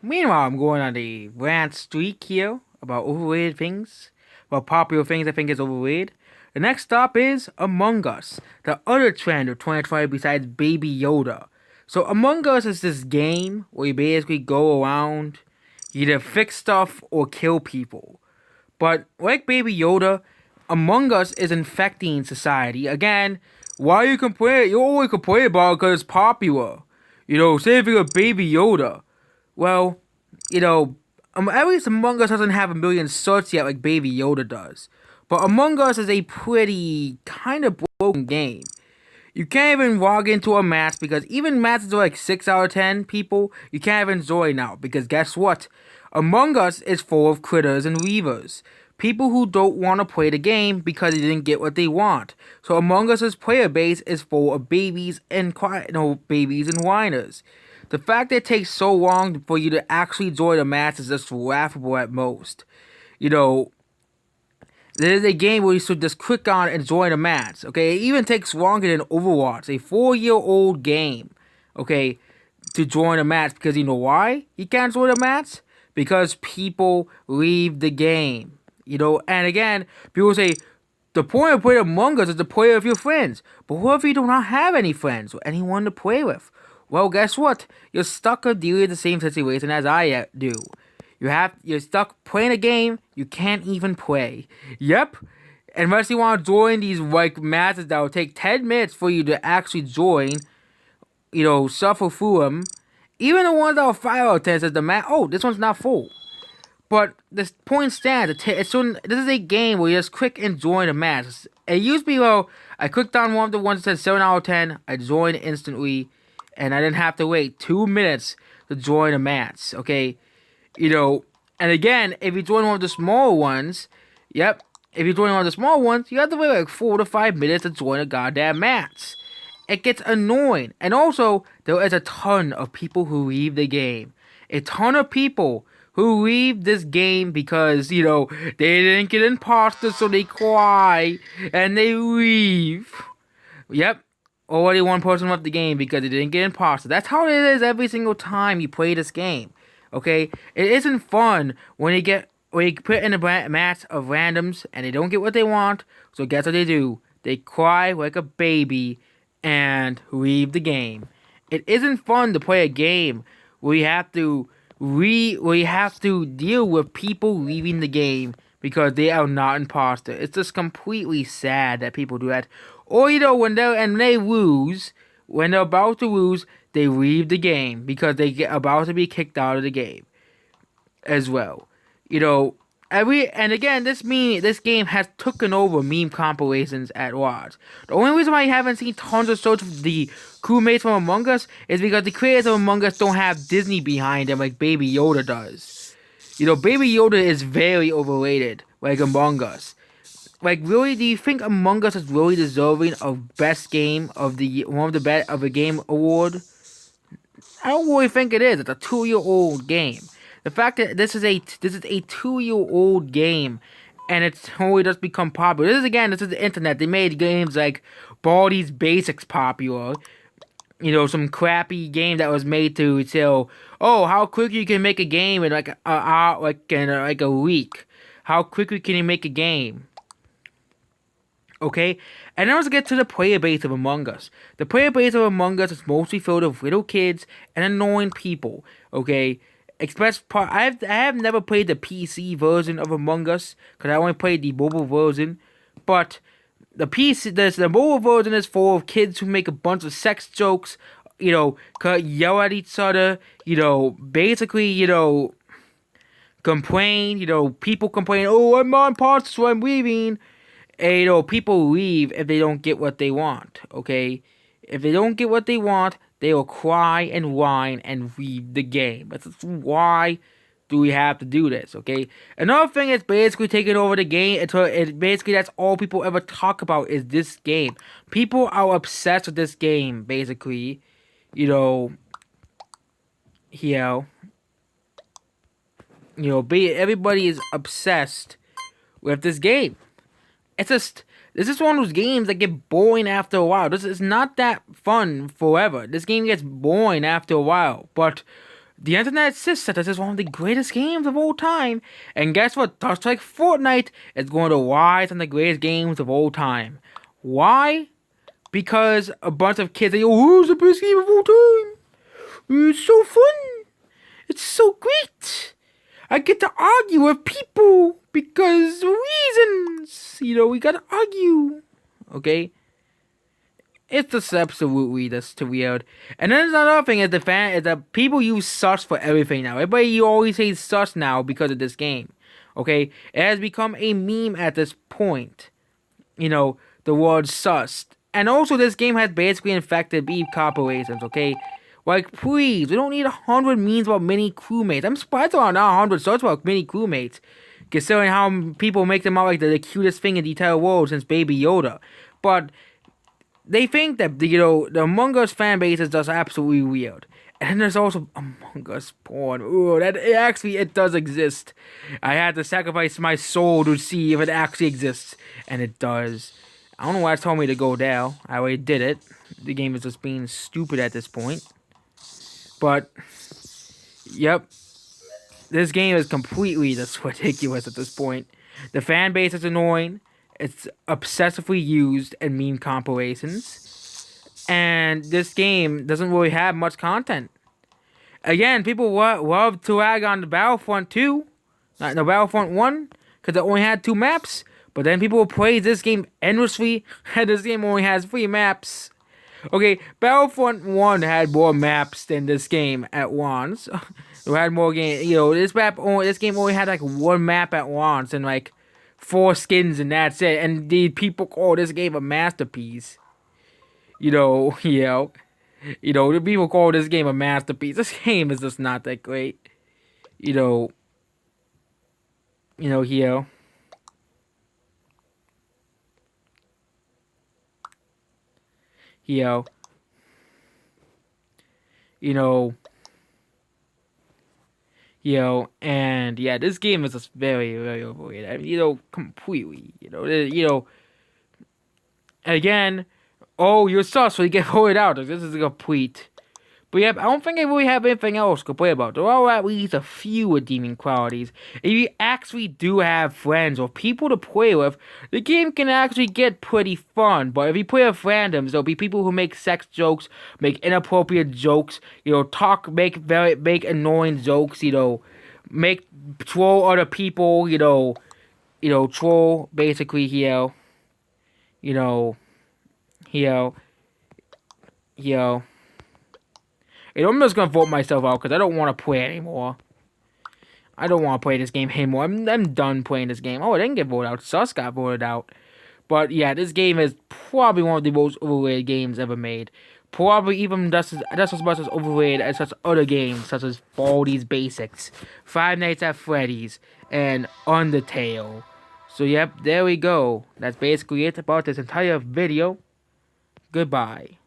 Meanwhile, I'm going on a rant streak here about overrated things, about popular things I think is overrated. The next stop is Among Us, the other trend of 2020 besides Baby Yoda. So Among Us is this game where you basically go around, you either fix stuff or kill people. But like Baby Yoda, Among Us is infecting society. Again, why you complain? You always complain about it because it's popular. Say if you're Baby Yoda. Well, at least Among Us doesn't have a million certs yet like Baby Yoda does. But Among Us is a pretty kind of broken game. You can't even log into a match because even matches are like 6 out of 10 people, you can't even join now because guess what? Among Us is full of critters and weavers. People who don't want to play the game because they didn't get what they want. So Among Us's player base is full of babies and babies and whiners. The fact that it takes so long for you to actually join a match is just laughable at most. You know, this is a game where you should just click on and join a match. Okay, it even takes longer than Overwatch, a 4-year-old game. Okay, to join a match because you know why you can't join a match? Because people leave the game. And again, people say the point of playing Among Us is to play with your friends. But what if you do not have any friends or anyone to play with? Well, guess what? You're stuck dealing with the same situation as I do. You're stuck playing a game you can't even play. Yep. Unless you want to join these like matches that will take 10 minutes for you to actually join, suffer through them. Even the ones that are 5 out of 10 says the match, oh, this one's not full. But this point stands. This is a game where you just click and join a match. It used to be, I clicked on one of the ones that said 7 out of 10. I joined instantly. And I didn't have to wait 2 minutes to join a match. Okay? And again, if you join one of the small ones, yep, if you join one of the small ones, you have to wait like 4 to 5 minutes to join a goddamn match. It gets annoying. And also, there is a ton of people who leave the game. A ton of people who leave this game because, they didn't get imposter, so they cry and they leave. Yep. Already one person left the game because they didn't get imposter. That's how it is every single time you play this game. Okay? It isn't fun when you put in a match of randoms and they don't get what they want. So guess what they do? They cry like a baby and leave the game. It isn't fun to play a game where you have to deal with people leaving the game because they are not imposter. It's just completely sad that people do that. Or when they lose, when they're about to lose, they leave the game because they get about to be kicked out of the game as well. And again, this game has taken over meme compilations at large. The only reason why you haven't seen tons of search of the crewmates from Among Us is because the creators of Among Us don't have Disney behind them like Baby Yoda does. Baby Yoda is very overrated, like Among Us. Like, really, do you think Among Us is really deserving of best game of the game award? I don't really think it is. It's a 2-year-old game. The fact that this is a 2-year-old game, and it's only just become popular. This is the internet. They made games like Baldi's Basics popular. Some crappy game that was made to tell, oh, how quick you can make a game in like a week. How quickly can you make a game? Okay, and now let's get to the player base of Among Us. The player base of Among Us is mostly filled with little kids and annoying people. Okay, I have never played the PC version of Among Us because I only played the mobile version. But the mobile version is full of kids who make a bunch of sex jokes. Yell at each other. Basically, complain. People complain. Oh, I'm on imposter, so I'm leaving. And, people leave if they don't get what they want, okay? If they don't get what they want, they will cry and whine and leave the game. That's why do we have to do this, okay? Another thing that's basically taking over the game, basically that's all people ever talk about is this game. People are obsessed with this game, basically. Everybody is obsessed with this game. This is one of those games that get boring after a while. This is not that fun forever. This game gets boring after a while. But The internet insists that this is one of the greatest games of all time. And guess what? Just like Fortnite, it's going to rise on the greatest games of all time. Why? Because a bunch of kids say, oh, it's the best game of all time. It's so fun. It's so great. I get to argue with people because reasons. We gotta argue. Okay? It's just absolutely just too weird. And then there's another thing is that people use sus for everything now. Everybody you always say sus now because of this game. Okay? It has become a meme at this point. The word sus. And also this game has basically infected beef corporations, okay? Like, please, we don't need 100 memes about mini crewmates. I'm surprised there are not 100 sus about mini crewmates. Considering how people make them out like the cutest thing in the entire world since Baby Yoda. But they think that the Among Us fan base is just absolutely weird. And there's also Among Us porn. Ooh, it does exist. I had to sacrifice my soul to see if it actually exists, and it does. I don't know why it told me to go down. I already did it. The game is just being stupid at this point. But yep, this game is completely just ridiculous at this point. The fan base is annoying. It's obsessively used in meme compilations. And this game doesn't really have much content. Again, people love to rag on the Battlefront 2, not the Battlefront 1, because it only had 2 maps. But then people will praise this game endlessly, and this game only has 3 maps. Okay, Battlefront 1 had more maps than this game at once. It had more game, this game only had like 1 map at once and like 4 skins and that's it. And the people call this game a masterpiece. The people call this game a masterpiece. This game is just not that great. Here. And yeah, this game is just very, very overrated. I mean, completely, again, oh, you're sus, so you get voted out. This is a complete. But yep, I don't think I really have anything else to complain about. There are at least a few redeeming qualities. If you actually do have friends or people to play with, the game can actually get pretty fun. But if you play with randoms, there'll be people who make sex jokes, make inappropriate jokes, make annoying jokes, make troll other people, troll basically here, here. I'm just gonna vote myself out because I don't want to play anymore. I don't want to play this game anymore. I'm done playing this game. Oh, I didn't get voted out. Sus got voted out. But yeah, this game is probably one of the most overrated games ever made. Probably even just as much as overrated as such other games such as Baldi's Basics, Five Nights at Freddy's, and Undertale. So yep, there we go. That's basically it about this entire video. Goodbye.